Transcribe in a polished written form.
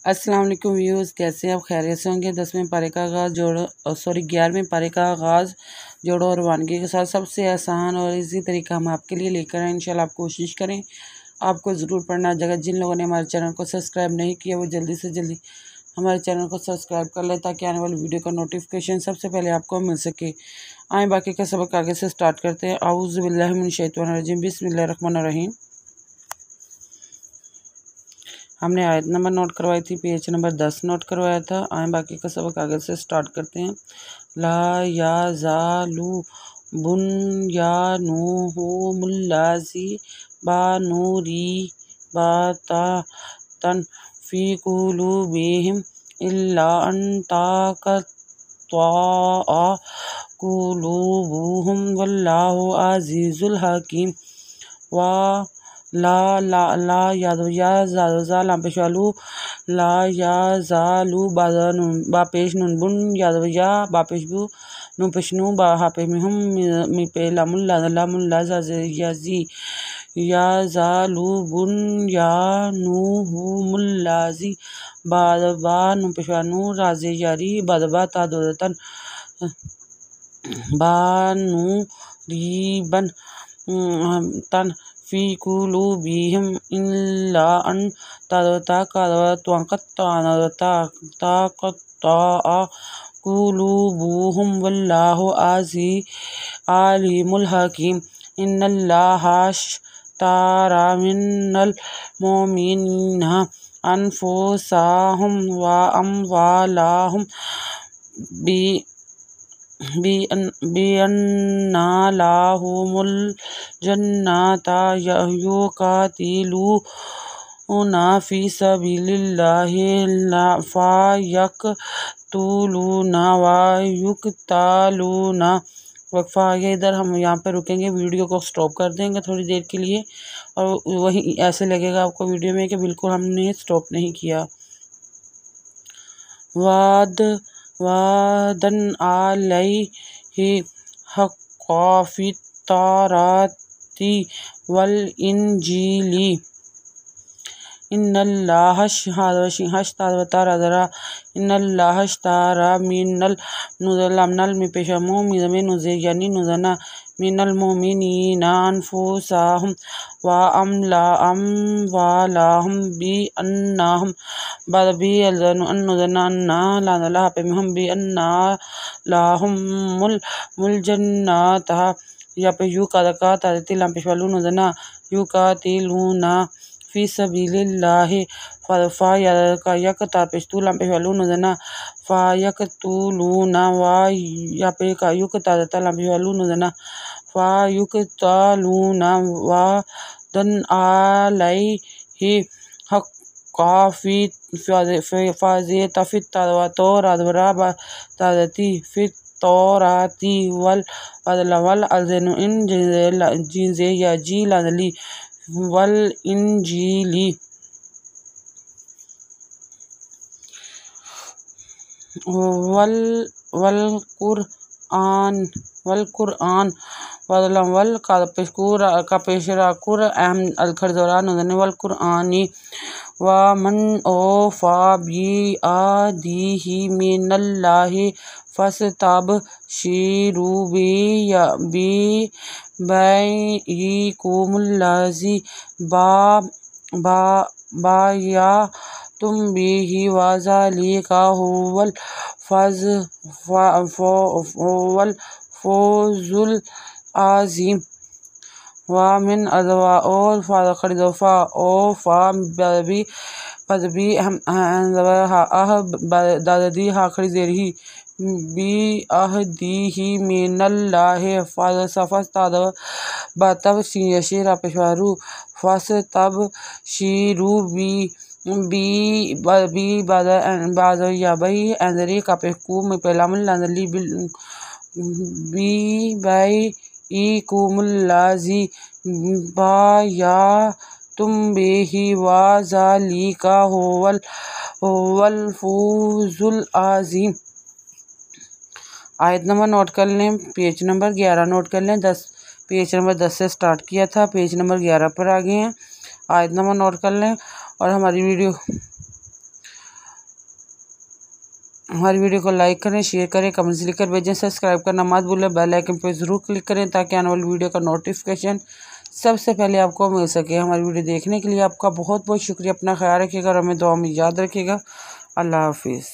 अस्सलाम वालेकुम व्यूज़, कैसे हैं आप? खैरियत से होंगे। 10वें पारे का आगाज़ 11वें पारे का आगाज़ जोड़ो और वानगी के साथ सबसे आसान और इजी तरीका हम आपके लिए लेकर आए। इंशाल्लाह आप कोशिश करें, आपको ज़रूर पढ़ना आ जाएगा। जिन लोगों ने हमारे चैनल को सब्सक्राइब नहीं किया वो जल्दी से जल्दी हमारे चैनल को सब्सक्राइब कर ले ताकि आने वाली वीडियो का नोटिफिकेशन सबसे पहले आपको मिल सके। आए बाकी का सबक आगे से स्टार्ट करते हैं। औज़ु बिल्लाहि मिनश शैतानिर रजीम, बिस्मिल्लाहिर रहमानिर रहीम। हमने आयत नंबर नोट करवाई थी, पेज नंबर 10 नोट करवाया था। आए बाकी का सबक आगे से स्टार्ट करते हैं। ला या जालू बुन या नू मुल्लाजी बा नूरी बा ता तन फी कुलूबिहिम इल्ला अन ताक़त्तआ कुलूबुहुम वल्लाहु अज़ीज़ुल हकीम। वा ला ला ला या जा पेशवालू ला या जालू बा पेश नुन बुन या बा पेश बू नु पेशनू बा हा पे हम मी पे लामुल्ला याजी या जालू बुन या नू मुल्लाजी बा नु पेशवानू राजे यारी बदबा ता दोतन बा नू रीबन तन फी कुलूबिहिम इल्ला अन ताक़त्तआ कुलूबुहुम वल्लाहु अलीमुल हकीम। इन्नल्लाहा अश्तरा मिनल मोमिनीना अनफुसहुम व अम्वालहुम बिअन्ना लहुमुल जन्नता युक़ातिलूना फी सबीलिल्लाहि फ़यक़्तुलूना व युक़्तलूना। वक्फ़ा है इधर, हम यहाँ पर रुकेंगे, वीडियो को स्टॉप कर देंगे थोड़ी देर के लिए और वही ऐसे लगेगा आपको वीडियो में कि बिल्कुल हमने स्टॉप नहीं किया। वादन अलैहि हक़्क़न फ़ित्तौराति वल इंजीली इन्नल्लाहा अश्तरा मिनल नुज़ना मिनल मोमिनीना अनफुसहुम व अम्वालहुम बिअन्नहुम बिअन्ना जन्नता या पे युक़ातिलूना फी सबीलिल्लाहि फ़यक़्तुलूना व या पे फ़युक़्तलूना वादन अलैहि हक़्क़न फ़ित्तौराति वल इंजीली वल कुरआन वल का पेशरा कुर अहम अलखर दौरान वल कुरआनी व मन औफ़ा बिअहदिही मिनल्लाहि फस्तबशिरू बिबैइकुमुल्लज़ी बायअतुम बिही व ज़ालिका हुवल फ़ौज़ुल अज़ीम। व मिन अदवा और फ़ा पदबी दादी हा खड़ी देरही बिअहदिही मिनल्लाहि फस्तबशिरा पेशवारू फस्तबशिरू बिबई एंदरी का पेकू में पेलामुल्लाज़ी बिबैइकुमुल्लज़ी बायअतुम बिही व ज़ालिका हुवल फ़ौज़ुल अज़ीम। आयत नंबर नोट कर लें, पेज नंबर 11 नोट कर लें। पेज नंबर 10 से स्टार्ट किया था, पेज नंबर 11 पर आ गए हैं। आयत नंबर नोट कर लें और हमारी वीडियो हमारी वीडियो को लाइक करें, शेयर करें, कमेंट्स लिखकर भेजें। सब्सक्राइब करना मत भूलें, बेल आइकन पर ज़रूर क्लिक करें ताकि आने वाली वीडियो का नोटिफिकेशन सबसे पहले आपको मिल सके। हमारी वीडियो देखने के लिए आपका बहुत बहुत शुक्रिया। अपना ख्याल रखिएगा और हमें दुआ में याद रखिएगा। अल्लाह हाफिज़।